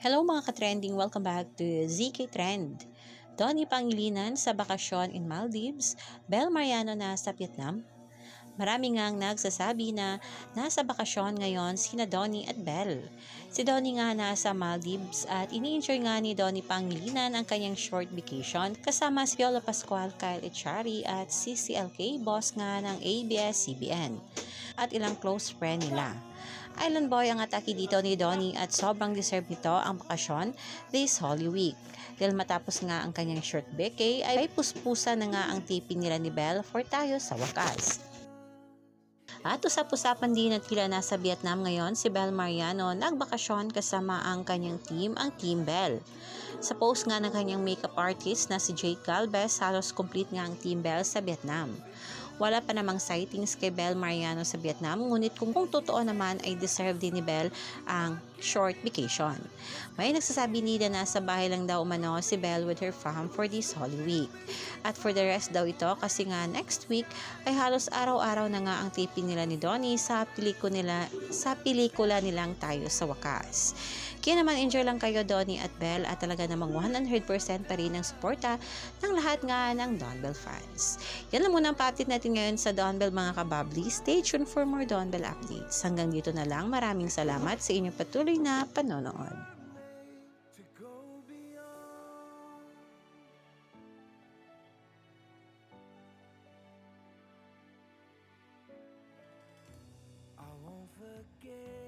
Hello mga ka-trending, welcome back to ZK Trend. Donnie Pangilinan sa bakasyon in Maldives, Bel Mariano na sa Vietnam. Marami ngang nagsasabi na nasa bakasyon ngayon sina Donnie at Bel. Si Donnie nga nasa Maldives at ini-enjoy nga ni Donnie Pangilinan ang kanyang short vacation kasama si Piolo Pascual, Kyle Echari at CCLK, boss nga ng ABS-CBN at ilang close friend nila. Island Boy ang atake dito ni Donnie at sobrang deserve nito ang bakasyon this Holy Week. Dahil matapos nga ang kanyang short vacay ay puspusa na nga ang taping nila ni Belle for tayo sa wakas. At usap-usapan din na tila nasa Vietnam ngayon si Bel Mariano nagbakasyon kasama ang kanyang team, ang Team Bel. Sa post nga ng kanyang makeup artist na si Jake Galvez, halos complete nga ang Team Bel sa Vietnam. Wala pa namang sightings kay Bel Mariano sa Vietnam, ngunit kung totoo naman ay deserve din ni Bel ang short vacation. May nagsasabi nila na sa bahay lang daw umano si Bel with her fam for this Holy Week. At for the rest daw ito kasi nga next week ay halos araw-araw na nga ang taping nila ni Donnie sa pelikula nilang Tayo sa Wakas. Kaya naman enjoy lang kayo Donnie at Bel at talaga namang 100% pa rin ang suporta ng lahat nga ng Don Bell fans. Yan lang muna ang pa-update natin ngayon sa Don Bell mga kababli. Stay tuned for more Don Bell updates. Hanggang dito na lang. Maraming salamat sa inyong patuloy na panonood. I won't forget